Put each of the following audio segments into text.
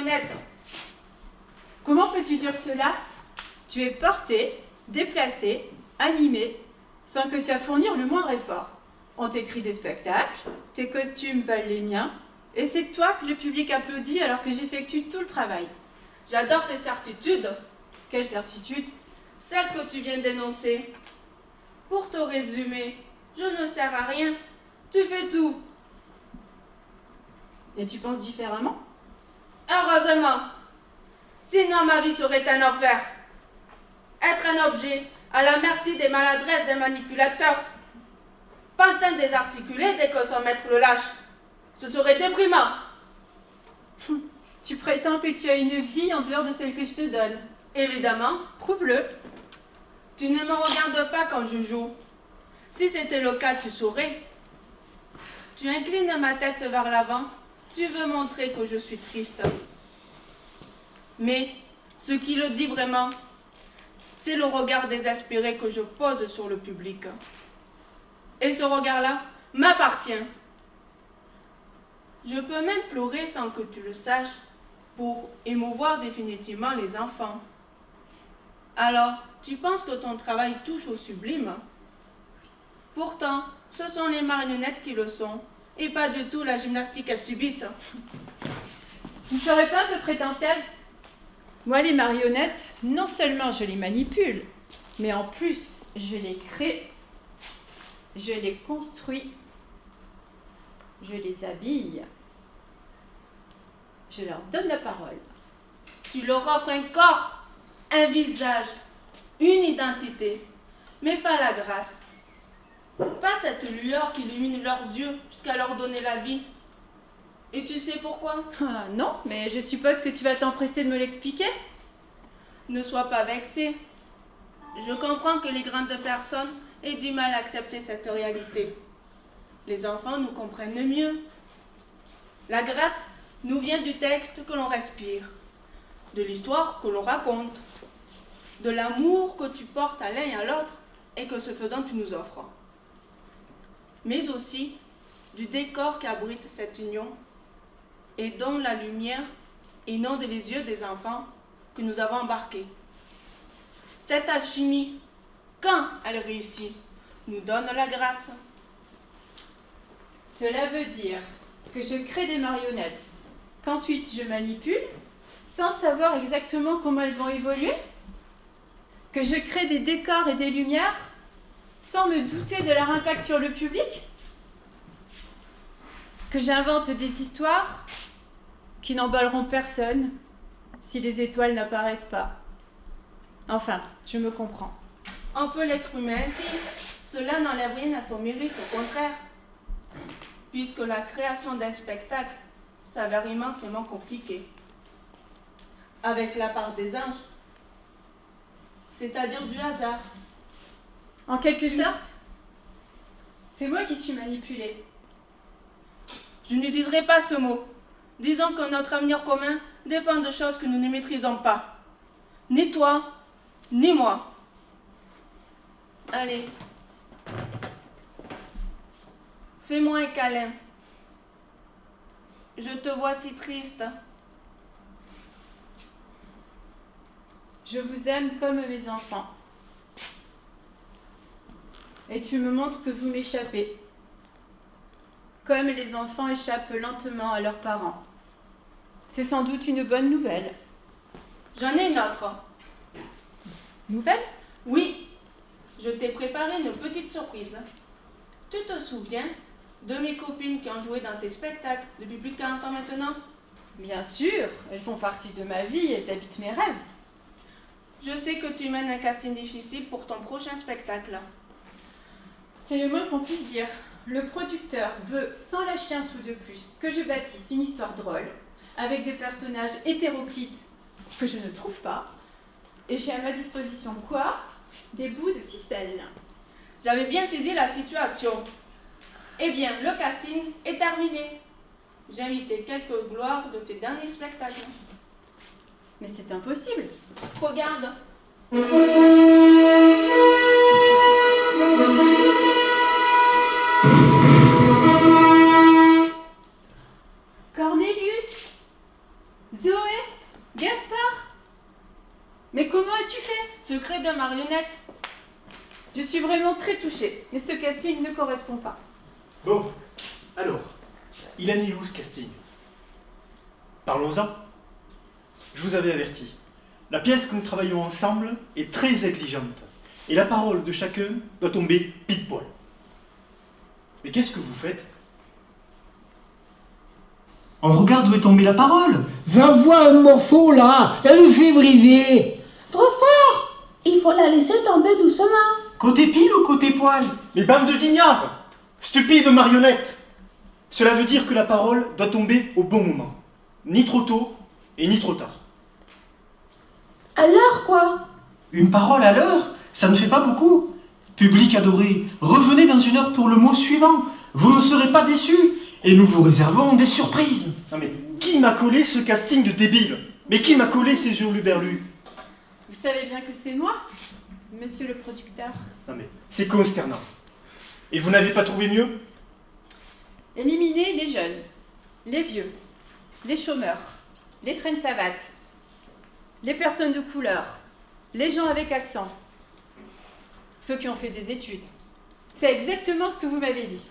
marionnette. Comment peux-tu dire cela? Tu es porté, déplacé, animé, sans que tu aies à fournir le moindre effort. On t'écrit des spectacles, tes costumes valent les miens, et c'est toi que le public applaudit alors que j'effectue tout le travail. J'adore tes certitudes. Quelle certitude? Celle que tu viens d'énoncer. Pour te résumer, je ne sers à rien. Tu fais tout. Et tu penses différemment? Heureusement. Sinon, ma vie serait un enfer. Être un objet à la merci des maladresses des manipulateurs. Pantin désarticulé dès que son maître le lâche. Ce serait déprimant. Tu prétends que tu as une vie en dehors de celle que je te donne. Évidemment. Prouve-le. Tu ne me regardes pas quand je joue. Si c'était le cas, tu saurais. Tu inclines ma tête vers l'avant. Tu veux montrer que je suis triste. Mais ce qui le dit vraiment, c'est le regard désespéré que je pose sur le public. Et ce regard-là m'appartient. Je peux même pleurer sans que tu le saches pour émouvoir définitivement les enfants. Alors, tu penses que ton travail touche au sublime? Pourtant, ce sont les marionnettes qui le sont, et pas du tout la gymnastique qu'elles subissent. Tu ne serais pas un peu prétentieuse? Moi, les marionnettes, non seulement je les manipule, mais en plus, je les crée, je les construis, je les habille, je leur donne la parole. Tu leur offres un corps, un visage, une identité, mais pas la grâce. Pas cette lueur qui illumine leurs yeux jusqu'à leur donner la vie. Et tu sais pourquoi? Ah, non, mais je suppose que tu vas t'empresser de me l'expliquer. Ne sois pas vexé. Je comprends que les grandes personnes aient du mal à accepter cette réalité. Les enfants nous comprennent mieux. La grâce nous vient du texte que l'on respire, de l'histoire que l'on raconte, de l'amour que tu portes à l'un et à l'autre et que ce faisant tu nous offres. Mais aussi du décor qui abrite cette union et dont la lumière inonde les yeux des enfants que nous avons embarqués. Cette alchimie, quand elle réussit, nous donne la grâce. Cela veut dire que je crée des marionnettes, qu'ensuite je manipule, sans savoir exactement comment elles vont évoluer, que je crée des décors et des lumières, sans me douter de leur impact sur le public, que j'invente des histoires qui n'emballeront personne si les étoiles n'apparaissent pas. Enfin, je me comprends. On peut l'exprimer ainsi. Cela n'enlève rien à ton mérite, au contraire. Puisque la création d'un spectacle s'avère immensément compliquée. Avec la part des anges, c'est-à-dire du hasard. En quelque sorte, c'est moi qui suis manipulée. Je n'utiliserai pas ce mot. Disons que notre avenir commun dépend de choses que nous ne maîtrisons pas. Ni toi, ni moi. Allez. Fais-moi un câlin. Je te vois si triste. Je vous aime comme mes enfants. Et tu me montres que vous m'échappez. Comme les enfants échappent lentement à leurs parents. C'est sans doute une bonne nouvelle. J'en ai une autre. Nouvelle? Oui, je t'ai préparé une petite surprise. Tu te souviens de mes copines qui ont joué dans tes spectacles depuis plus de 40 ans maintenant? Bien sûr, elles font partie de ma vie, elles habitent mes rêves. Je sais que tu mènes un casting difficile pour ton prochain spectacle. C'est le moins qu'on puisse dire. Le producteur veut, sans lâcher un sou de plus, que je bâtisse une histoire drôle, avec des personnages hétéroclites que je ne trouve pas. Et j'ai à ma disposition quoi? Des bouts de ficelle. J'avais bien saisi la situation. Eh bien, le casting est terminé. J'ai invité quelques gloires de tes derniers spectacles. Mais c'est impossible. Regarde. Cornelius, Zoé, Je suis vraiment très touchée, mais ce casting ne correspond pas. Bon, alors, il en est où ce casting? Parlons-en. Je vous avais averti. La pièce que nous travaillons ensemble est très exigeante. Et la parole de chacun doit tomber pile poil. Mais qu'est-ce que vous faites? On regarde où est tombée la parole. J'envoie un morceau là, elle nous fait briser. Trop fort! Il faut la laisser tomber doucement. Côté pile ou côté poil? Mais bande de d'ignards! Stupides marionnettes! Cela veut dire que la parole doit tomber au bon moment. Ni trop tôt et ni trop tard. À l'heure, quoi? Une parole à l'heure, ça ne fait pas beaucoup. Public adoré, revenez dans une heure pour le mot suivant. Vous ne serez pas déçus. Et nous vous réservons des surprises. Non mais, qui m'a collé ce casting de débile? Mais qui m'a collé ces hurluberlus? Vous savez bien que c'est moi, monsieur le producteur. Non mais, c'est consternant. Et vous n'avez pas trouvé mieux? Éliminer les jeunes, les vieux, les chômeurs, les traînes savates, les personnes de couleur, les gens avec accent, ceux qui ont fait des études. C'est exactement ce que vous m'avez dit.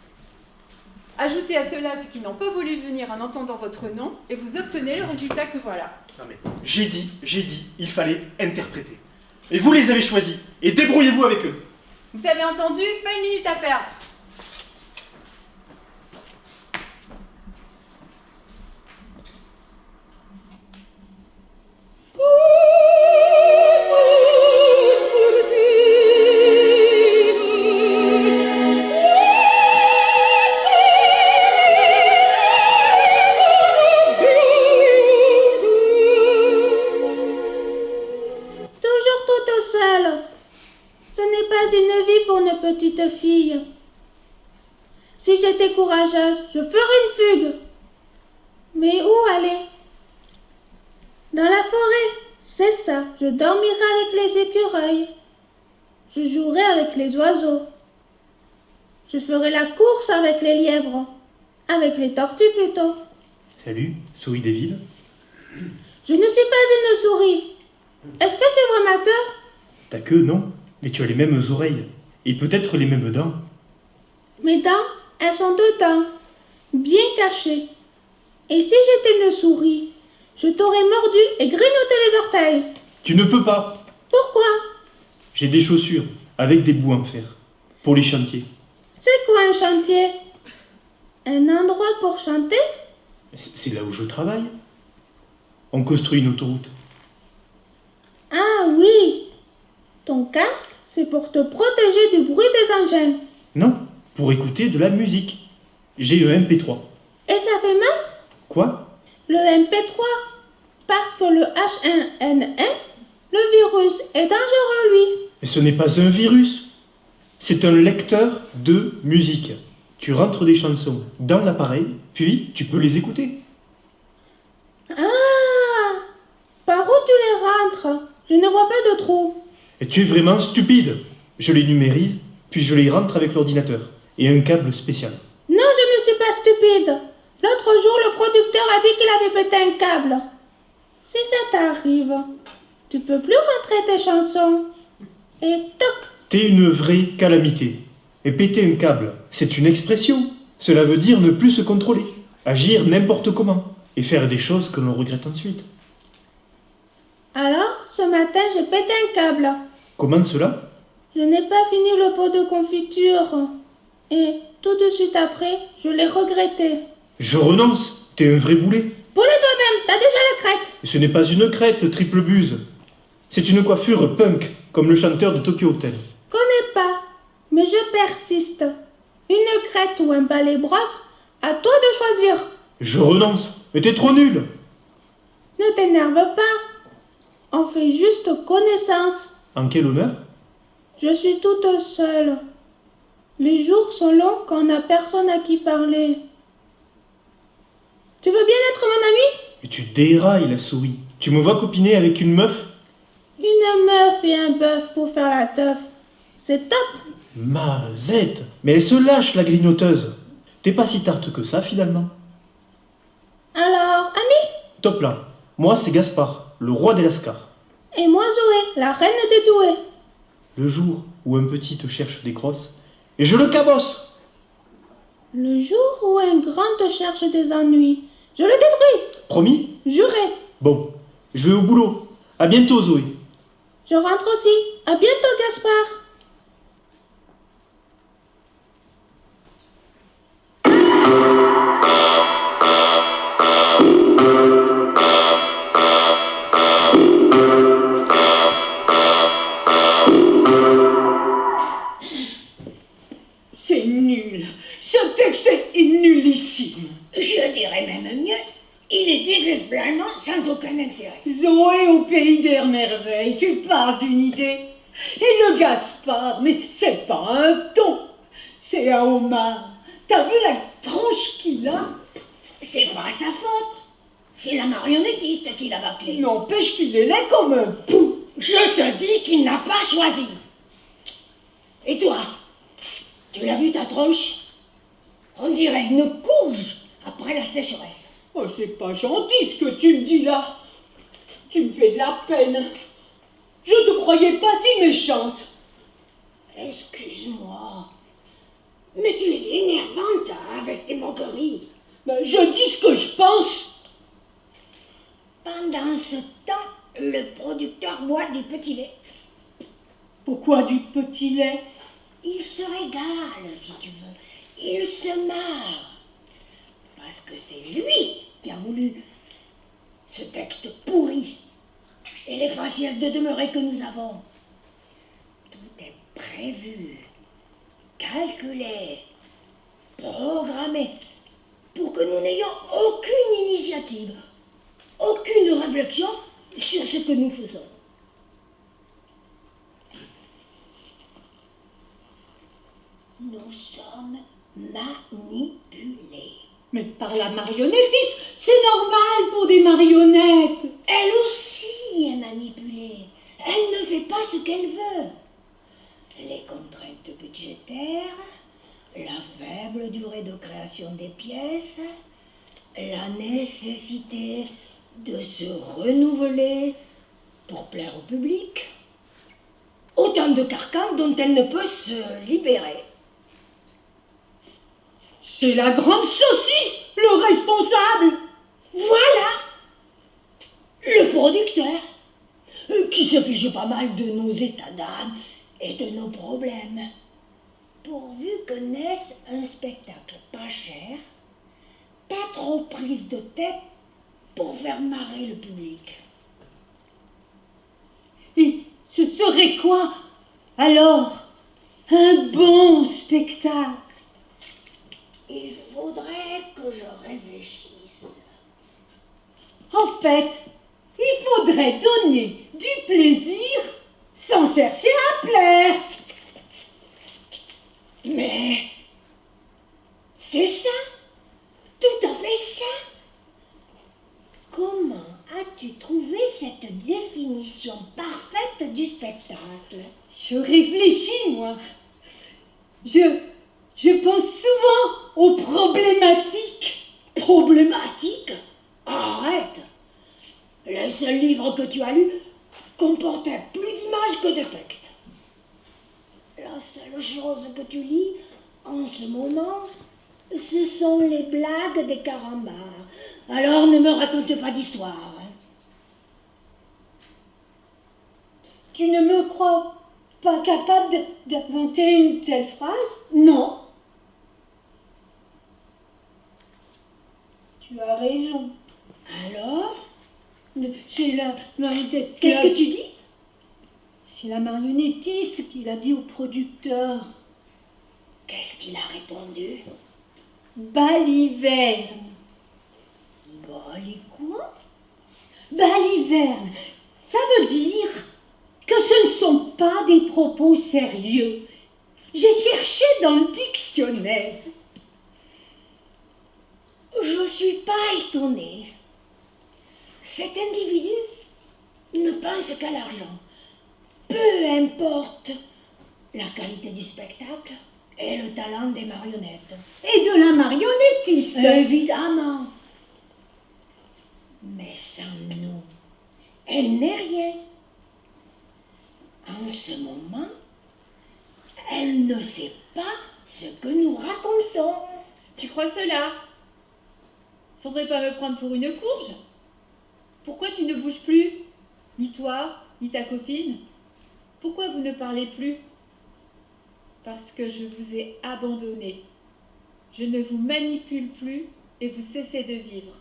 Ajoutez à cela ceux qui n'ont pas voulu venir en entendant votre nom et vous obtenez le résultat que voilà. Non mais, j'ai dit, il fallait interpréter. Et vous les avez choisis, et débrouillez-vous avec eux. Vous avez entendu? Pas une minute à perdre. Petite fille. Si j'étais courageuse, je ferais une fugue. Mais où aller? Dans la forêt, c'est ça. Je dormirai avec les écureuils. Je jouerai avec les oiseaux. Je ferai la course avec les lièvres. Avec les tortues plutôt. Salut, souris des villes. Je ne suis pas une souris. Est-ce que tu vois ma queue? Ta queue, non, mais tu as les mêmes oreilles. Et peut-être les mêmes dents. Mes dents, elles sont deux dents, bien cachées. Et si j'étais une souris, je t'aurais mordu et grignoté les orteils. Tu ne peux pas. Pourquoi? J'ai des chaussures avec des bouts en fer. Pour les chantiers. C'est quoi un chantier? Un endroit pour chanter? C'est là où je travaille. On construit une autoroute. Ah oui. Ton casque, c'est pour te protéger du bruit des engins. Non, pour écouter de la musique. J'ai un MP3. Et ça fait mal? Quoi? Le MP3. Parce que le H1N1, le virus est dangereux, lui. Mais ce n'est pas un virus. C'est un lecteur de musique. Tu rentres des chansons dans l'appareil, puis tu peux les écouter. Ah! Par où tu les rentres? Je ne vois pas de trou. Et tu es vraiment stupide. Je les numérise, puis je les rentre avec l'ordinateur. Et un câble spécial. Non, je ne suis pas stupide. L'autre jour, le producteur a dit qu'il avait pété un câble. Si ça t'arrive, tu peux plus rentrer tes chansons. Et toc! T'es une vraie calamité. Et péter un câble, c'est une expression. Cela veut dire ne plus se contrôler. Agir n'importe comment. Et faire des choses que l'on regrette ensuite. Alors, ce matin, j'ai pété un câble. Comment cela? Je n'ai pas fini le pot de confiture. Et tout de suite après, je l'ai regretté. Je renonce. T'es un vrai boulet. Boulet toi-même, t'as déjà la crête. Ce n'est pas une crête, triple buse. C'est une coiffure punk, comme le chanteur de Tokyo Hotel. Connais pas, mais je persiste. Une crête ou un balai brosse, à toi de choisir. Je renonce. Mais t'es trop nul. Ne t'énerve pas. On fait juste connaissance. En quel honneur? Je suis toute seule. Les jours sont longs quand on n'a personne à qui parler. Tu veux bien être mon ami? Et tu dérailles, la souris. Tu me vois copiner avec une meuf? Une meuf et un bœuf pour faire la teuf. C'est top. Mazette. Mais elle se lâche, la grignoteuse. T'es pas si tarte que ça, finalement. Alors, ami? Top là. Moi, c'est Gaspard, le roi des Lascars. Et moi Zoé, la reine des doués. Le jour où un petit te cherche des crosses, et je le cabosse. Le jour où un grand te cherche des ennuis, je le détruis. Promis? Juré. Bon, je vais au boulot. À bientôt, Zoé. Je rentre aussi. À bientôt, Gaspard. C'est nul. Ce texte est nullissime. Je dirais même mieux, il est désespérément sans aucun intérêt. Zoé au pays des merveilles, tu parles d'une idée. Et le Gaspard, mais c'est pas un thon, c'est un homard. T'as vu la tronche qu'il a? C'est pas sa faute. C'est la marionnettiste qui l'a bâclé. N'empêche qu'il est laid comme un pou. Je te dis qu'il n'a pas choisi. Et toi, tu l'as vu ta tronche? On dirait une courge après la sécheresse. Oh, c'est pas gentil ce que tu me dis là. Tu me fais de la peine. Je te croyais pas si méchante. Excuse-moi, mais tu es énervante avec tes moqueries. Ben, je dis ce que je pense. Pendant ce temps, le producteur boit du petit lait. Pourquoi du petit lait? Il se régale, si tu veux. Il se marre. Parce que c'est lui qui a voulu ce texte pourri et les faciès de demeurer que nous avons. Tout est prévu, calculé, programmé, pour que nous n'ayons aucune initiative, aucune réflexion sur ce que nous faisons. Nous sommes manipulés. Mais par la marionnettiste, c'est normal pour des marionnettes. Elle aussi est manipulée. Elle ne fait pas ce qu'elle veut. Les contraintes budgétaires, la faible durée de création des pièces, la nécessité de se renouveler pour plaire au public. Autant de carcans dont elle ne peut se libérer. C'est la grande saucisse, le responsable. Voilà le producteur qui se fiche pas mal de nos états d'âme et de nos problèmes. Pourvu que naisse un spectacle pas cher, pas trop prise de tête pour faire marrer le public. Et ce serait quoi, alors, un bon spectacle? Il faudrait que je réfléchisse. En fait, il faudrait donner du plaisir sans chercher à plaire. Mais c'est ça, tout à fait ça. Comment as-tu trouvé cette définition parfaite du spectacle? Je réfléchis, moi. Je pense souvent aux problématiques. Problématique? Arrête! Les seuls livres que tu as lus comportaient plus d'images que de textes. La seule chose que tu lis en ce moment, ce sont les blagues des carambars. Alors ne me raconte pas d'histoire. Tu ne me crois pas capable d'inventer une telle phrase? Non. Tu as raison. Alors? C'est la marionnette. Qu'est-ce que tu dis? C'est la marionnettiste qui l'a dit au producteur. Qu'est-ce qu'il a répondu? Baliverne. Bali quoi? Baliverne, ça veut dire que ce ne sont pas des propos sérieux. J'ai cherché dans le dictionnaire. Je ne suis pas étonnée. Cet individu ne pense qu'à l'argent. Peu importe la qualité du spectacle et le talent des marionnettes. Et de la marionnettiste. Évidemment. Mais sans nous, elle n'est rien. En ce moment, elle ne sait pas ce que nous racontons. Tu crois cela? Faudrait pas me prendre pour une courge? Pourquoi tu ne bouges plus? Ni toi, ni ta copine? Pourquoi vous ne parlez plus? Parce que je vous ai abandonné. Je ne vous manipule plus et vous cessez de vivre.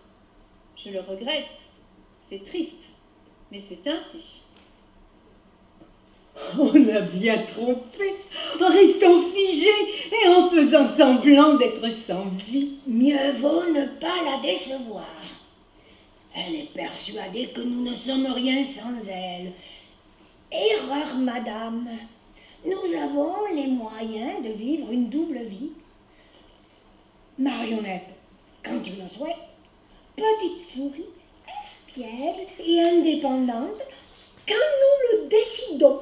Je le regrette. C'est triste, mais c'est ainsi. On a bien trompé en restant figé et en faisant semblant d'être sans vie. Mieux vaut ne pas la décevoir. Elle est persuadée que nous ne sommes rien sans elle. Erreur, madame. Nous avons les moyens de vivre une double vie. Marionnette, quand tu le souhaites, petite souris, espiègle et indépendante, quand nous le décidons.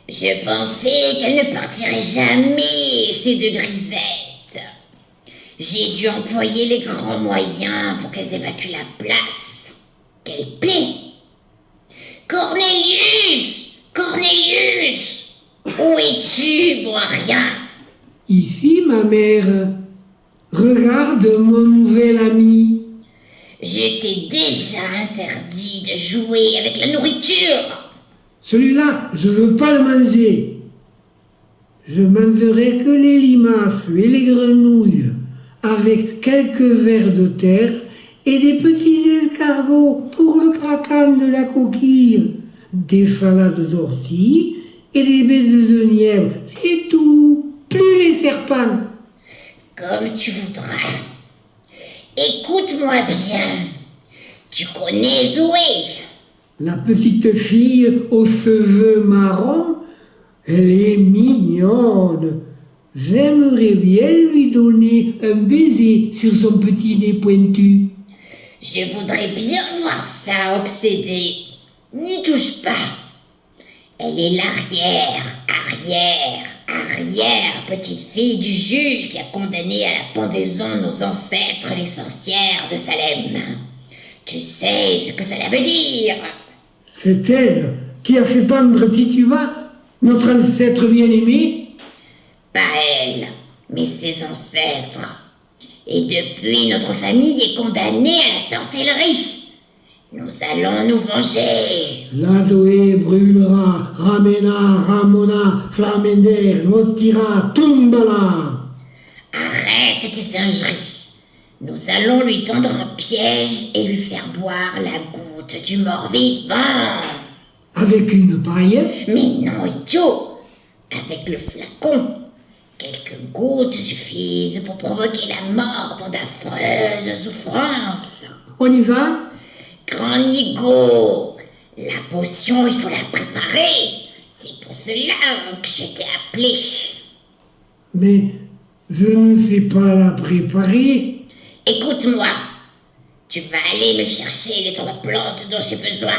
Je pensais qu'elle ne partirait jamais, ces deux grisettes. J'ai dû employer les grands moyens pour qu'elles évacuent la place. Quelle paix! Cornelius! Cornelius! Où es-tu, bon à rien? Ici, ma mère. Regarde mon nouvel ami. Je t'ai déjà interdit de jouer avec la nourriture. Celui-là, je veux pas le manger. Je mangerai que les limaces et les grenouilles, avec quelques vers de terre et des petits escargots pour le craquant de la coquille, des salades d'ortie et des baies de genièvre. C'est tout. Plus les serpents. Comme tu voudras. Écoute-moi bien. Tu connais Zoé? La petite fille aux cheveux marrons, elle est mignonne. J'aimerais bien lui donner un baiser sur son petit nez pointu. Je voudrais bien voir ça obsédé. N'y touche pas. Elle est arrière petite fille du juge qui a condamné à la pendaison nos ancêtres les sorcières de Salem. Tu sais ce que cela veut dire? C'est elle qui a fait pendre Tituba, notre ancêtre bien-aimé. Pas elle, mais ses ancêtres. Et depuis, notre famille est condamnée à la sorcellerie. Nous allons nous venger. La Zoé brûlera, Ramena, Ramona, Flamender, Notira, Tumbala. Arrête tes singeries. Nous allons lui tendre un piège et lui faire boire la goutte du mort-vivant. Avec une paille? Mais non, idiot. Avec le flacon. Quelques gouttes suffisent pour provoquer la mort dans d'affreuses souffrances. On y va? Grand Nigo, la potion, il faut la préparer. C'est pour cela que je t'ai appelé. Mais je ne sais pas la préparer. Écoute-moi, tu vas aller me chercher les 3 plantes dont j'ai besoin.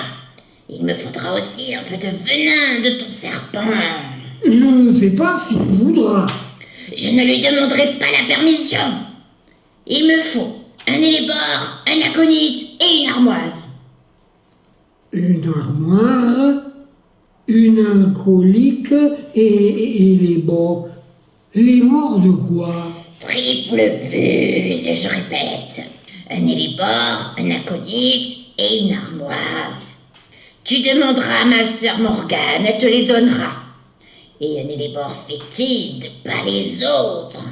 Il me faudra aussi un peu de venin de ton serpent. Je ne sais pas si tu voudras. Je ne lui demanderai pas la permission. Il me faut un élébore, un aconite et une armoise. Une armoire, une alcoolique et les bords. Les morts de quoi? Triple buse, je répète. Un élébore, un aconite et une armoise. Tu demanderas à ma sœur Morgane, elle te les donnera. Et un élébore fétide, pas les autres.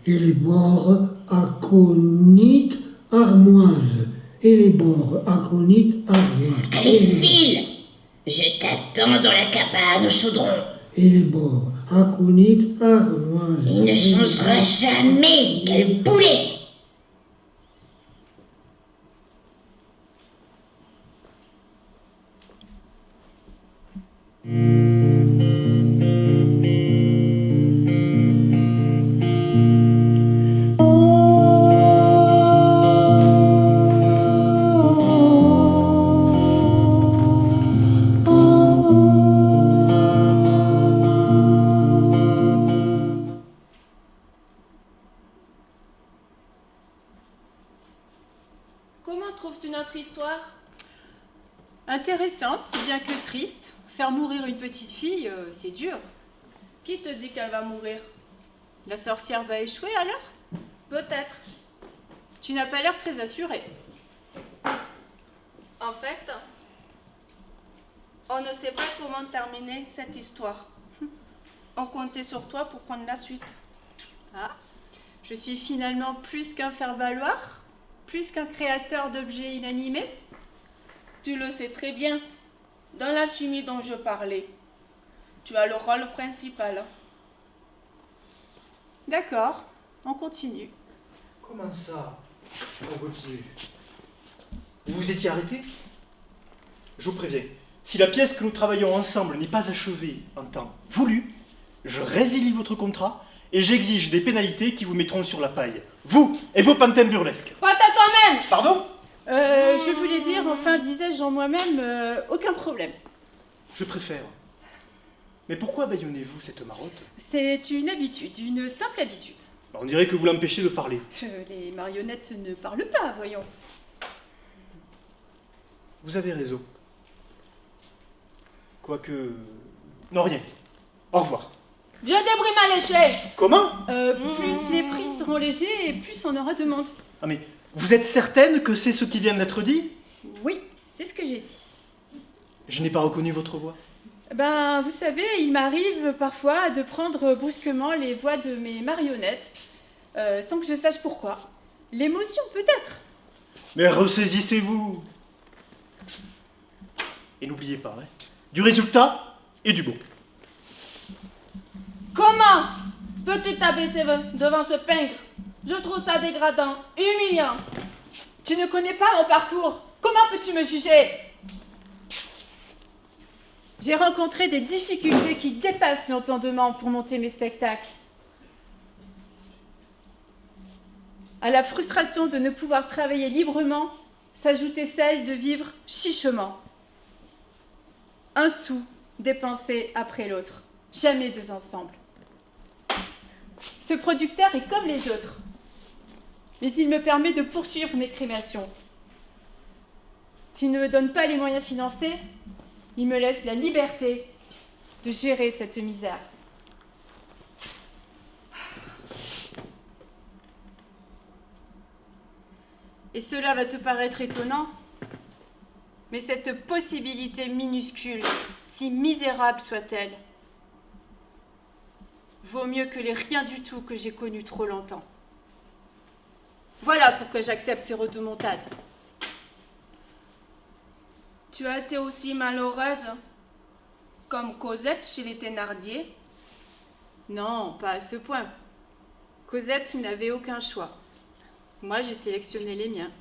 Et les bords aconites, armoise. Et les bords aconites, armoise. Allez, file! Je t'attends dans la cabane au chaudron. Et les bords aconites, armoise. Il ne changera jamais, quel boulet! Intéressante, bien que triste. Faire mourir une petite fille, c'est dur. Qui te dit qu'elle va mourir? La sorcière va échouer alors? Peut-être. Tu n'as pas l'air très assurée. En fait, on ne sait pas comment terminer cette histoire. On comptait sur toi pour prendre la suite. Ah, je suis finalement plus qu'un faire-valoir? Plus qu'un créateur d'objets inanimés? Tu le sais très bien. Dans l'alchimie dont je parlais, tu as le rôle principal. D'accord, on continue. Comment ça? On continue. Vous vous étiez arrêté? Je vous préviens, si la pièce que nous travaillons ensemble n'est pas achevée en temps voulu, je résilie votre contrat et j'exige des pénalités qui vous mettront sur la paille. Vous et vos pantins burlesques. Pas à toi-même! Pardon? Je voulais dire, enfin, disais-je en moi-même, aucun problème. Je préfère. Mais pourquoi bâillonnez-vous cette marotte? C'est une habitude, une simple habitude. On dirait que vous l'empêchez de parler. Les marionnettes ne parlent pas, voyons. Vous avez raison. Quoique... Non, rien. Au revoir. Vieux débris mal léché! Comment? Plus les prix seront légers et plus on aura de monde. Ah mais, vous êtes certaine que c'est ce qui vient d'être dit? Oui, c'est ce que j'ai dit. Je n'ai pas reconnu votre voix. Ben, vous savez, il m'arrive parfois de prendre brusquement les voix de mes marionnettes, sans que je sache pourquoi. L'émotion, peut-être. Mais ressaisissez-vous. Et n'oubliez pas, hein, du résultat et du bon. Comment peux-tu t'abaisser devant ce pingre? Je trouve ça dégradant, humiliant. Tu ne connais pas mon parcours. Comment peux-tu me juger? J'ai rencontré des difficultés qui dépassent l'entendement pour monter mes spectacles. À la frustration de ne pouvoir travailler librement, s'ajoutait celle de vivre chichement. Un sou dépensé après l'autre, jamais deux ensemble. Ce producteur est comme les autres, mais il me permet de poursuivre mes créations. S'il ne me donne pas les moyens financiers, il me laisse la liberté de gérer cette misère. Et cela va te paraître étonnant, mais cette possibilité minuscule, si misérable soit-elle, vaut mieux que les rien du tout que j'ai connus trop longtemps. Voilà pourquoi j'accepte ces rodomontades. Tu as été aussi malheureuse comme Cosette chez les Thénardier? Non, pas à ce point. Cosette n'avait aucun choix. Moi, j'ai sélectionné les miens.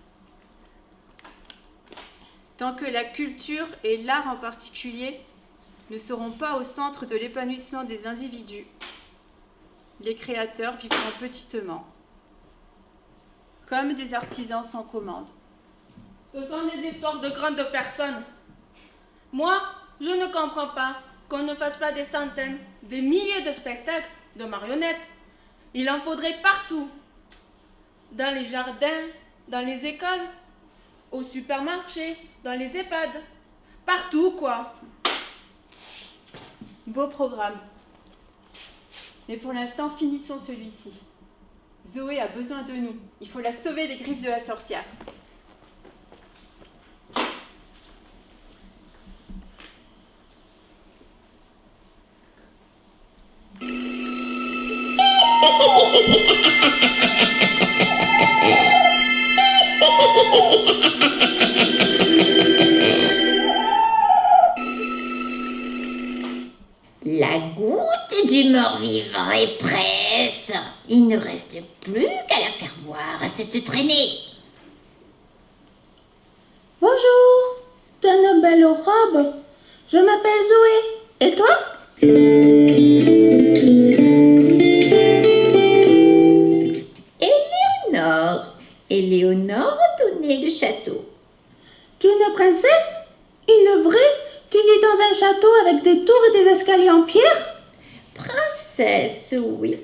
Tant que la culture et l'art en particulier ne seront pas au centre de l'épanouissement des individus, les créateurs vivront petitement, comme des artisans sans commande. Ce sont des histoires de grandes personnes. Moi, je ne comprends pas qu'on ne fasse pas des centaines, des milliers de spectacles de marionnettes. Il en faudrait partout. Dans les jardins, dans les écoles, au supermarché, dans les EHPAD. Partout, quoi. Beau programme. Mais pour l'instant, finissons celui-ci. Zoé a besoin de nous. Il faut la sauver des griffes de la sorcière. La goutte du mort-vivant est prête. Il ne reste plus qu'à la faire boire à cette traînée. Bonjour, t'as une belle robe. Je m'appelle Zoé. Et toi? Éléonore. Éléonore donnait le château. Tu es une princesse? Une vraie? Tu vis dans un château avec des tours et des escaliers en pierre? Princesse, oui.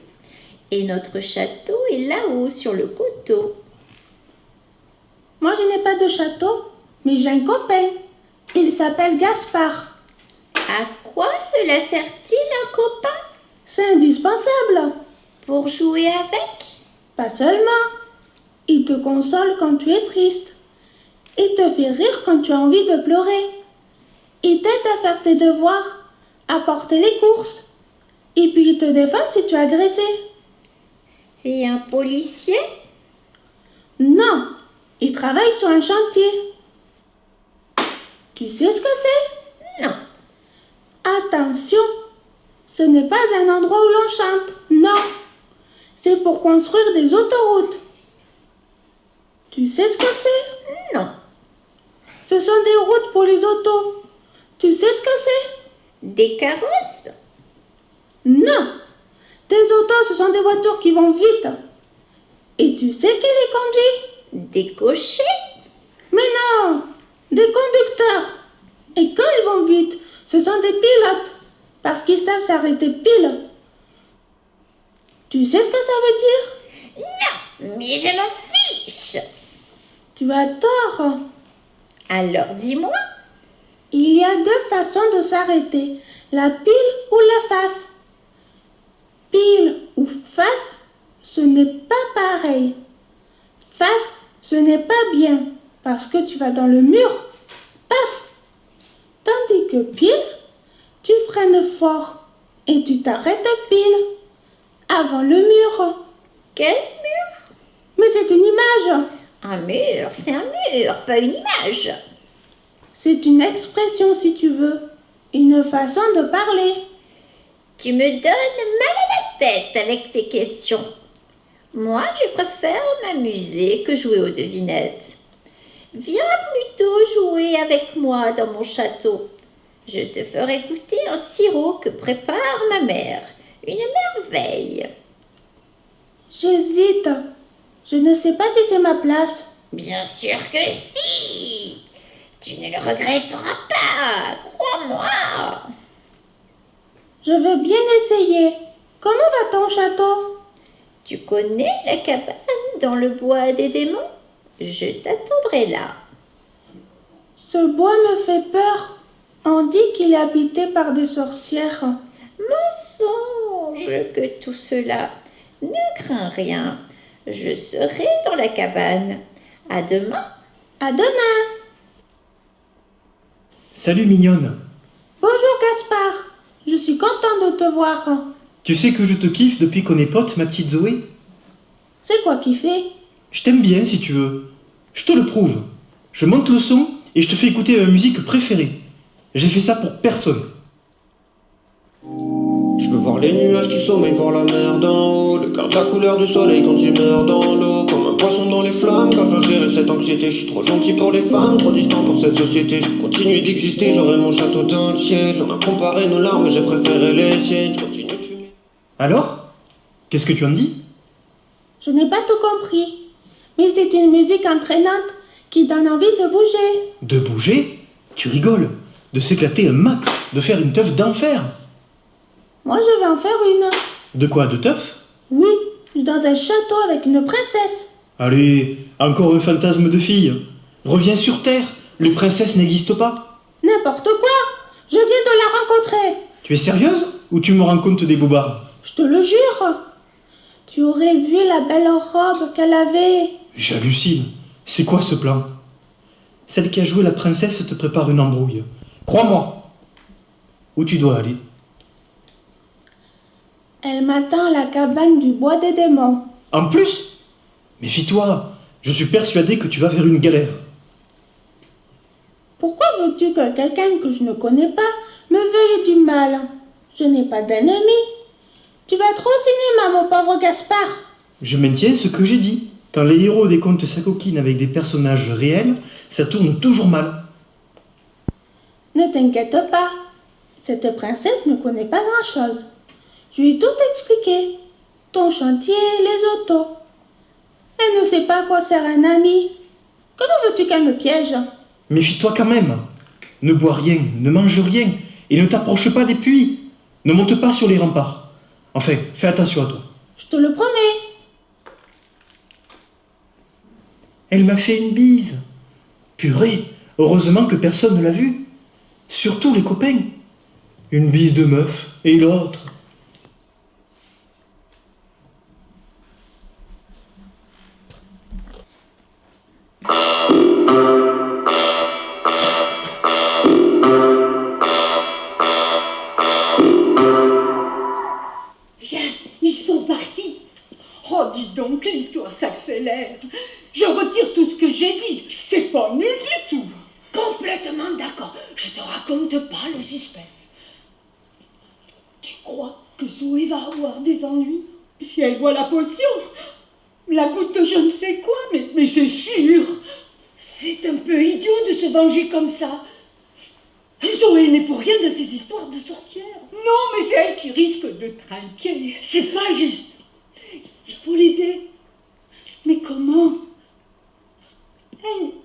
Et notre château est là-haut sur le coteau. Moi, je n'ai pas de château, mais j'ai un copain. Il s'appelle Gaspard. À quoi cela sert-il, un copain? C'est indispensable. Pour jouer avec? Pas seulement. Il te console quand tu es triste. Il te fait rire quand tu as envie de pleurer. Il t'aide à faire tes devoirs, à porter les courses. Et puis il te défend si tu es agressé. C'est un policier? Non, il travaille sur un chantier. Tu sais ce que c'est? Non. Attention, ce n'est pas un endroit où l'on chante, non. C'est pour construire des autoroutes. Tu sais ce que c'est? Non. Ce sont des routes pour les autos. Tu sais ce que c'est? Des carrosses? Non. Des autos, ce sont des voitures qui vont vite. Et tu sais qui les conduit? Des cochers? Mais non, des conducteurs. Et quand ils vont vite, ce sont des pilotes, parce qu'ils savent s'arrêter pile. Tu sais ce que ça veut dire? Non, mais je m'en fiche. Tu as tort. Alors dis-moi. Il y a deux façons de s'arrêter, la pile ou la face. Pile ou face, ce n'est pas pareil. Face, ce n'est pas bien, parce que tu vas dans le mur, paf. Tandis que pile, tu freines fort et tu t'arrêtes pile, avant le mur. Quel mur? Mais c'est une image. Un mur, c'est un mur, pas une image. C'est une expression si tu veux, une façon de parler. Tu me donnes mal à la tête avec tes questions. Moi, je préfère m'amuser que jouer aux devinettes. Viens plutôt jouer avec moi dans mon château. Je te ferai goûter un sirop que prépare ma mère. Une merveille. J'hésite. Je ne sais pas si c'est ma place. Bien sûr que si. Tu ne le regretteras pas, crois-moi. Je veux bien essayer. Comment va ton château? Tu connais la cabane dans le bois des démons? Je t'attendrai là. Ce bois me fait peur. On dit qu'il est habité par des sorcières. Mensonge que tout cela. Ne crains rien. Je serai dans la cabane. À demain. À demain. Salut mignonne. Bonjour Gaspard. Je suis content de te voir. Tu sais que je te kiffe depuis qu'on est potes, ma petite Zoé? C'est quoi qui fait? Je t'aime bien si tu veux. Je te le prouve. Je monte le son et je te fais écouter ma musique préférée. J'ai fait ça pour personne. Je veux voir les nuages qui sommeillent, voir la mer d'en haut. Le quart de la couleur du soleil quand il meurt dans l'eau. Comme un poisson dans les flammes, quand je veux gérer cette anxiété. Je suis trop gentil pour les femmes, trop distant pour cette société. Je continue d'exister, j'aurai mon château dans le ciel. On a comparé nos larmes, j'ai préféré les siennes. Je continue de fumer. Alors? Qu'est-ce que tu en dis? Je n'ai pas tout compris. Mais c'est une musique entraînante qui donne envie de bouger. De bouger? Tu rigoles? De s'éclater un max? De faire une teuf d'enfer? Moi, je vais en faire une. De quoi? De teuf? Oui, je suis dans un château avec une princesse. Allez, encore un fantasme de fille. Reviens sur Terre, les princesses n'existent pas. N'importe quoi. Je viens de la rencontrer. Tu es sérieuse ou tu me racontes des bobards? Je te le jure. Tu aurais vu la belle robe qu'elle avait. J'hallucine. C'est quoi ce plan? Celle qui a joué la princesse te prépare une embrouille. Crois-moi. Où tu dois aller? Elle m'attend à la cabane du bois des démons. En plus? Méfie-toi. Je suis persuadé que tu vas vers une galère. Pourquoi veux-tu que quelqu'un que je ne connais pas me veuille du mal? Je n'ai pas d'ennemi. Tu vas trop au cinéma, mon pauvre Gaspard. Je maintiens ce que j'ai dit. Quand les héros des contes s'acoquinent avec des personnages réels, ça tourne toujours mal. Ne t'inquiète pas. Cette princesse ne connaît pas grand-chose. Je lui ai tout expliqué. Ton chantier, les autos. Elle ne sait pas à quoi sert un ami. Comment veux-tu qu'elle me piège? Méfie-toi quand même. Ne bois rien, ne mange rien, et ne t'approche pas des puits. Ne monte pas sur les remparts. Enfin, fais attention à toi. Je te le promets. Elle m'a fait une bise. Purée, Heureusement que personne ne l'a vu. Surtout les copains. Une bise de meuf et l'autre. Viens, ils sont partis. Oh, dis donc, l'histoire s'accélère. Je retire tout ce que j'ai dit. C'est pas nul du tout. Complètement d'accord. Je te raconte pas le suspense. Tu crois que Zoé va avoir des ennuis si elle boit la potion? La goutte de je ne sais quoi, mais c'est sûr. C'est un peu idiot de se venger comme ça. Zoé n'est pour rien de ces histoires de sorcières. Non, mais c'est elle qui risque de trinquer. C'est pas juste. Il faut l'aider. Mais comment?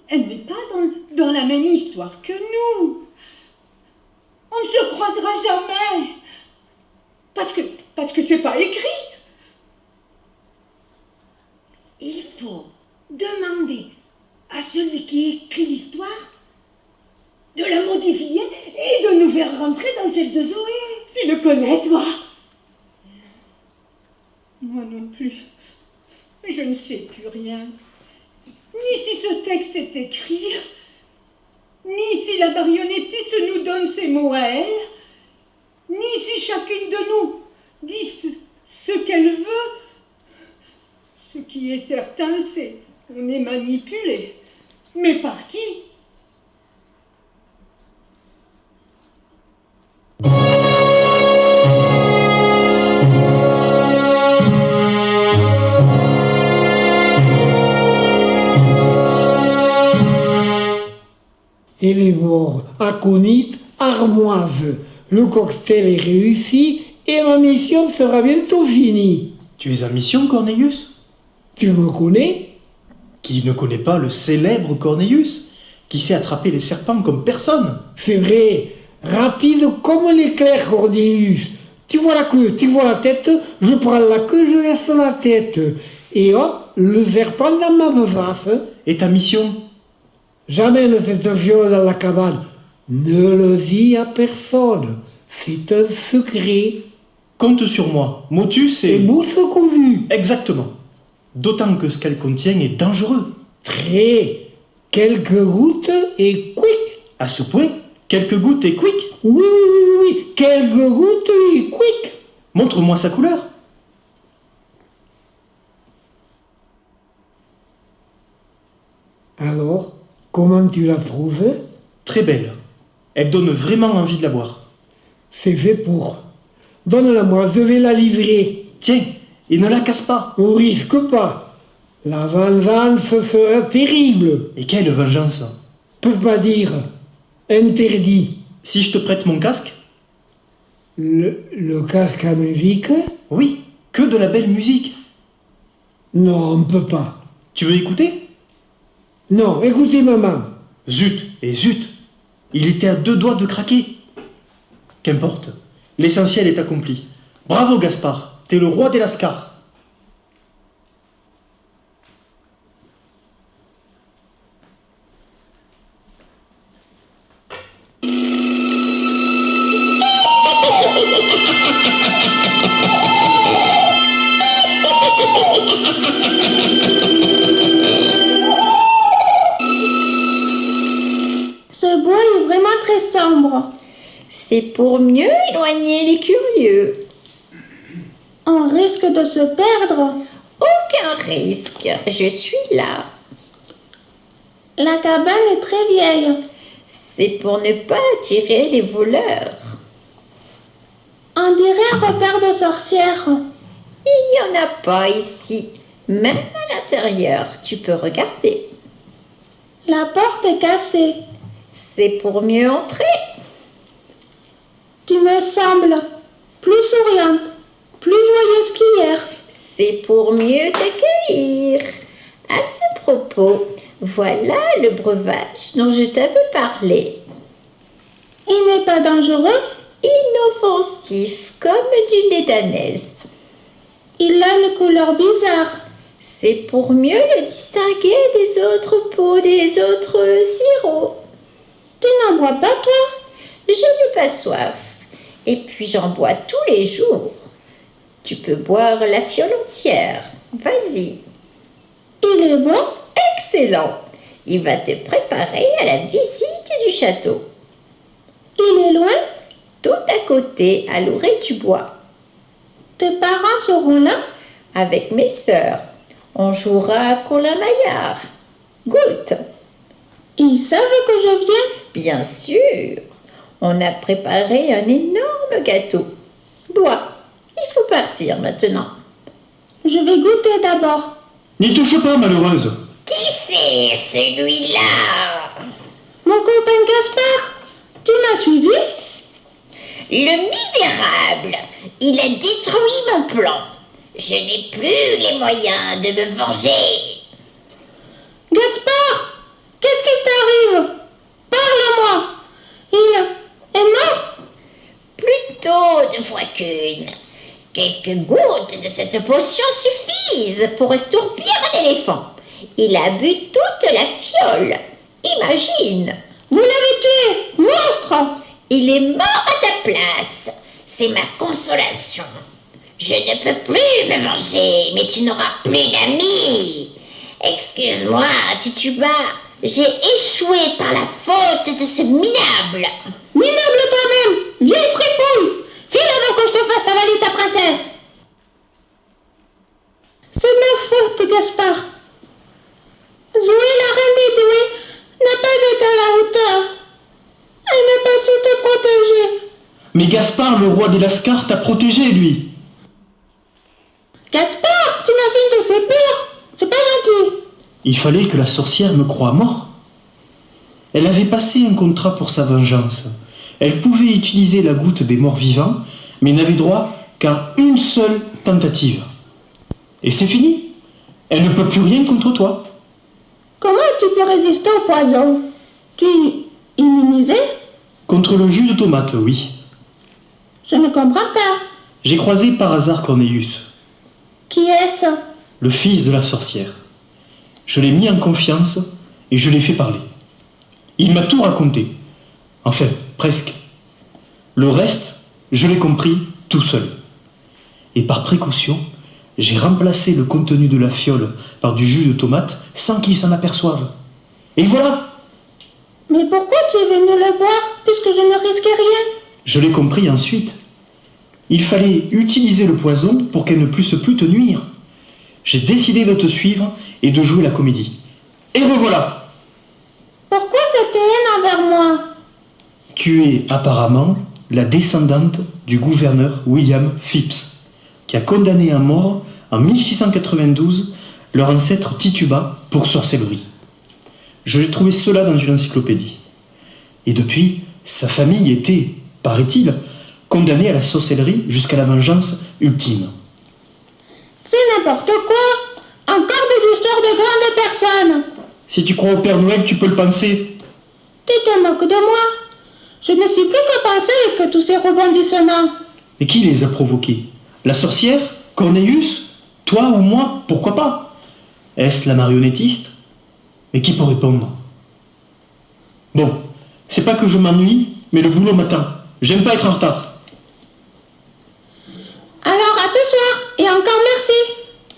Elle n'est pas dans la même histoire que nous. On ne se croisera jamais. Parce que c'est pas écrit. Il faut demander à celui qui écrit l'histoire de la modifier et de nous faire rentrer dans celle de Zoé. Tu le connais, toi? Moi non plus. Je ne sais plus rien. Ni si ce texte est écrit, ni si la marionnettiste nous donne ses mots à elle, ni si chacune de nous dit ce qu'elle veut. Ce qui est certain, c'est qu'on est manipulé. Mais par qui? Et les morts aconites, armoises. Le cocktail est réussi et ma mission sera bientôt finie. Tu es en mission, Cornelius? Tu me connais? Qui ne connaît pas le célèbre Cornelius, qui sait attraper les serpents comme personne? C'est vrai, rapide comme l'éclair, Cornelius. Tu vois la queue, tu vois la tête, je prends la queue, je laisse la tête. Et hop, le serpent dans ma besace. Et ta mission? J'amène cette fiole dans la cabane. Ne le dis à personne. C'est un secret. Compte sur moi. Motus Et et... mousse cousue. Exactement. D'autant que ce qu'elle contient est dangereux. Très. Quelques gouttes et quick. À ce point, quelques gouttes et quick. Oui. Quelques gouttes et quick. Montre-moi sa couleur. Alors, comment tu la trouves? Très belle. Elle donne vraiment envie de la boire. C'est fait pour. Donne-la-moi, je vais la livrer. Tiens, et ne la casse pas. On risque pas. La vengeance sera terrible. Et quelle vengeance? Peut pas dire. Interdit. Si je te prête mon casque? Le casque à musique? Oui, que de la belle musique. Non, on peut pas. Tu veux écouter? Non, écoutez maman. Zut, et zut. Il était à 2 doigts de craquer. Qu'importe, l'essentiel est accompli. Bravo Gaspard, t'es le roi des lascars. Ce bois est vraiment très sombre. C'est pour mieux éloigner les curieux. On risque de se perdre. Aucun risque, je suis là. La cabane est très vieille. C'est pour ne pas attirer les voleurs. On dirait un repère de sorcières. Il n'y en a pas ici. Même à l'intérieur, tu peux regarder. La porte est cassée. C'est pour mieux entrer. Tu me sembles plus souriante, plus joyeuse qu'hier. C'est pour mieux t'accueillir. À ce propos, voilà le breuvage dont je t'avais parlé. Il n'est pas dangereux? Inoffensif, comme du lait d'ânesse. Il a une couleur bizarre. C'est pour mieux le distinguer des autres pots, des autres sirops. Tu n'en bois pas, toi? Je n'ai pas soif. Et puis j'en bois tous les jours. Tu peux boire la fiole entière. Vas-y. Il est bon? Excellent. Il va te préparer à la visite du château. Il est loin? Tout à côté, à l'orée du bois. Tes parents seront là? Avec mes sœurs. On jouera à Colin-Maillard. Goûte. Ils savent que je viens? Bien sûr. On a préparé un énorme gâteau. Bois. Il faut partir maintenant. Je vais goûter d'abord. N'y touche pas, malheureuse. Qui c'est celui-là? Mon copain Gaspard, tu m'as suivi? Le misérable. Il a détruit mon plan. Je n'ai plus les moyens de me venger. Gaspard, qu'est-ce qui t'arrive? Parle-moi. Il est mort? Plutôt 2 fois qu'une. Quelques gouttes de cette potion suffisent pour estourpir un éléphant. Il a bu toute la fiole. Imagine. Vous l'avez tué, monstre! Il est mort à ta place. C'est ma consolation. Je ne peux plus me venger, mais tu n'auras plus d'amis. Excuse-moi, Tituba. J'ai échoué par la faute de ce minable. Minable toi-même, vieille fripouille! File avant que je te fasse avaler ta princesse! C'est ma faute, Gaspard. Zoé, la reine des doués, n'a pas été à la hauteur. Elle n'a pas su te protéger. Mais Gaspard, le roi des Lascars, t'a protégé, lui. Gaspard, tu m'as fait une de ses peurs. C'est pas gentil. Il fallait que la sorcière me croie mort. Elle avait passé un contrat pour sa vengeance. Elle pouvait utiliser la goutte des morts vivants, mais n'avait droit qu'à une seule tentative. Et c'est fini. Elle ne peut plus rien contre toi. Comment tu peux résister au poison? Tu es immunisé? Contre le jus de tomate, oui. Je ne comprends pas. J'ai croisé par hasard Cornelius, Qui est-ce? le fils de la sorcière. Je l'ai mis en confiance et je l'ai fait parler. Il m'a tout raconté. Enfin, presque. Le reste, je l'ai compris tout seul. Et par précaution, j'ai remplacé le contenu de la fiole par du jus de tomate sans qu'il s'en aperçoive. Et voilà! Mais pourquoi tu es venu le boire puisque je ne risquais rien? Je l'ai compris ensuite. Il fallait utiliser le poison pour qu'elle ne puisse plus te nuire. J'ai décidé de te suivre et de jouer la comédie. Et revoilà! Pourquoi cette haine envers moi? Tu es apparemment la descendante du gouverneur William Phipps, qui a condamné à mort en 1692 leur ancêtre Tituba pour sorcellerie. Je l'ai trouvé cela dans une encyclopédie. Et depuis, sa famille était, paraît-il, condamnée à la sorcellerie jusqu'à la vengeance ultime. C'est n'importe quoi. Encore des histoires de grandes personnes. Si tu crois au Père Noël, tu peux le penser. Tu te moques de moi. Je ne sais plus que penser avec tous ces rebondissements. Mais qui les a provoqués? La sorcière? Cornelius? Toi ou moi? Pourquoi pas? Est-ce la marionnettiste? Mais qui peut répondre? Bon, c'est pas que je m'ennuie, mais le boulot m'attend. J'aime pas être en retard. Alors à ce soir, et encore merci.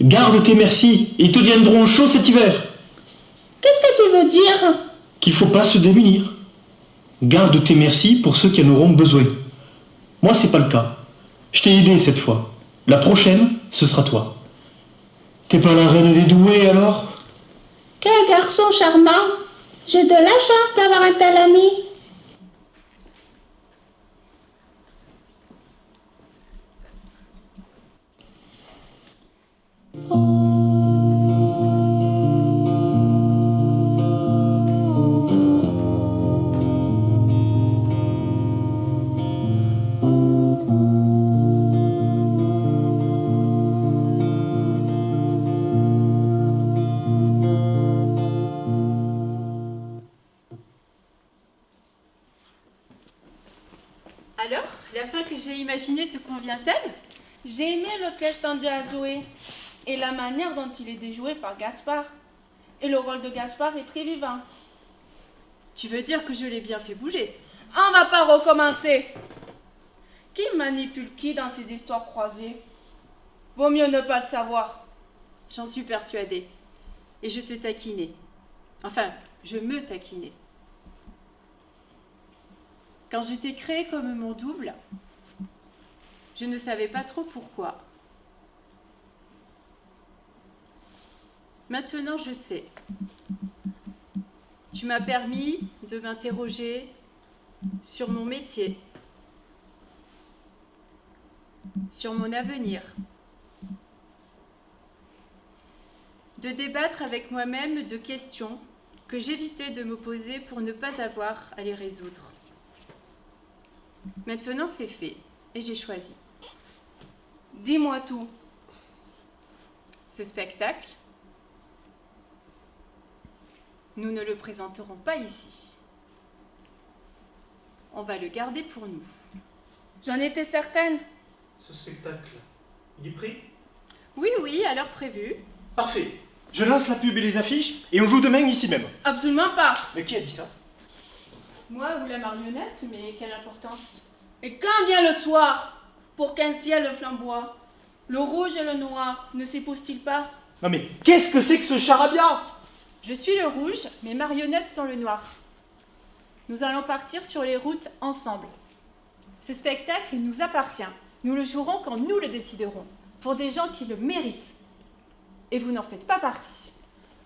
Garde tes merci, ils te viendront chaud cet hiver. Qu'est-ce que tu veux dire? Qu'il faut pas se démunir. Garde tes merci pour ceux qui en auront besoin. Moi, c'est pas le cas. Je t'ai aidé cette fois. La prochaine, ce sera toi. T'es pas la reine des doués alors? Quel garçon charmant. J'ai de la chance d'avoir un tel ami. Alors, la fin que j'ai imaginée te convient-elle? J'ai aimé le piège tendu à Zoé et la manière dont il est déjoué par Gaspard. Et le rôle de Gaspard est très vivant. Tu veux dire que je l'ai bien fait bouger? On va pas recommencer. Qui manipule qui dans ces histoires croisées? Vaut mieux ne pas le savoir. J'en suis persuadée. Et je te taquinais. Enfin, je me taquinais. Quand je t'ai créé comme mon double, je ne savais pas trop pourquoi. Maintenant, je sais. Tu m'as permis de m'interroger sur mon métier, sur mon avenir, de débattre avec moi-même de questions que j'évitais de me poser pour ne pas avoir à les résoudre. Maintenant, c'est fait et j'ai choisi. Dis-moi tout. Ce spectacle, nous ne le présenterons pas ici. On va le garder pour nous. J'en étais certaine. Ce spectacle, il est pris? Oui, à l'heure prévue. Parfait. Je lance la pub et les affiches et on joue demain ici même. Absolument pas. Mais qui a dit ça? Moi ou la marionnette, mais quelle importance? Et quand vient le soir, pour qu'un ciel flamboie, le rouge et le noir ne s'épousent-ils pas? Non mais qu'est-ce que c'est que ce charabia? Je suis le rouge, mes marionnettes sont le noir. Nous allons partir sur les routes ensemble. Ce spectacle nous appartient. Nous le jouerons quand nous le déciderons, pour des gens qui le méritent. Et vous n'en faites pas partie.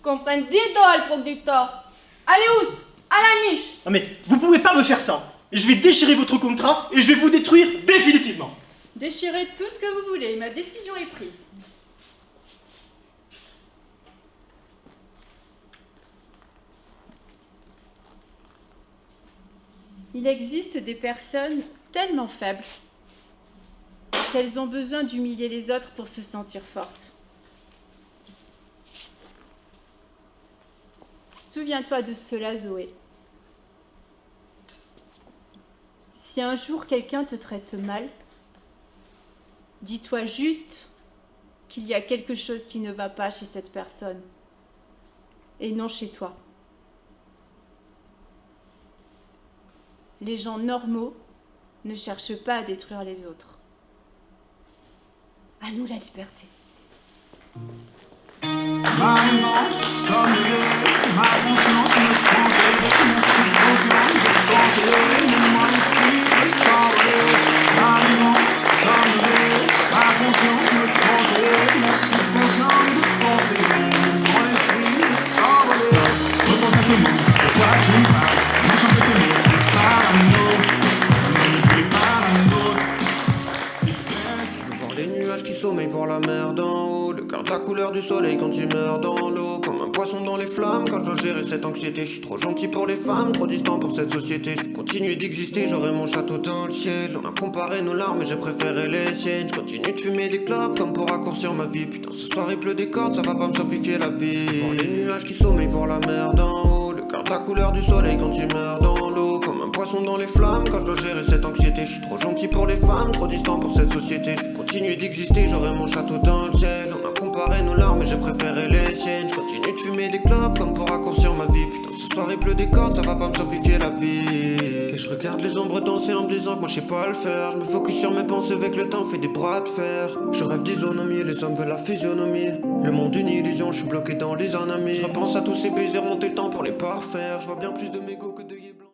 Comprendito al productor. Allez, oust, à la niche. Non mais vous pouvez pas me faire ça. Je vais déchirer votre contrat et je vais vous détruire définitivement. Déchirez tout ce que vous voulez, ma décision est prise. Il existe des personnes tellement faibles qu'elles ont besoin d'humilier les autres pour se sentir fortes. Souviens-toi de cela, Zoé. Si un jour quelqu'un te traite mal, dis-toi juste qu'il y a quelque chose qui ne va pas chez cette personne et non chez toi. Les gens normaux ne cherchent pas à détruire les autres. À nous la liberté. Ma raison sommeille, ma conscience me conseille, mon subconscient me conseille, mais mon esprit me s'envole. Ma raison sommeille, ma conscience me conseille, mon subconscient me conseille, mon esprit me s'envole. Repose un peu, de quoi tu me parles, marche un peu tes mots, Je veux voir les nuages qui sommeillent, voir la mer d'en haut. Le cœur de la couleur du soleil quand il meurt dans l'eau. Comme un poisson dans les flammes quand je dois gérer cette anxiété. Je suis trop gentil pour les femmes, trop distant pour cette société. Je vais continuer d'exister, j'aurai mon château dans le ciel. On a comparé nos larmes mais j'ai préféré les siennes. Je continue de fumer des clopes comme pour raccourcir ma vie. Putain ce soir il pleut des cordes, ça va pas me simplifier la vie. Je veux voir les nuages qui sommeillent, voir la mer d'en haut. Le cœur de la couleur du soleil quand il meurt dans l'eau. Comme un poisson dans les flammes quand je dois gérer cette anxiété. Je suis trop gentil pour les femmes, trop distant pour cette société. Je vais continuer d'exister, j'aurai mon château dans le ciel. On a comparé nos larmes mais j'ai préféré les siennes. Je continue de fumer des clopes comme pour raccourcir ma vie. Putain ce soir il pleut des cordes, ça va pas me simplifier la vie. Et je regarde les ombres danser en me disant que moi je sais pas le faire. Je me focus sur mes pensées avec le temps, fait des bras de fer. Je rêve d'isonomie, les hommes veulent la physionomie. Le monde une illusion, je suis bloqué dans les anamis. Je repense à tous ces baisers, remonter le temps pour les parfaire. Je vois bien plus de mégots que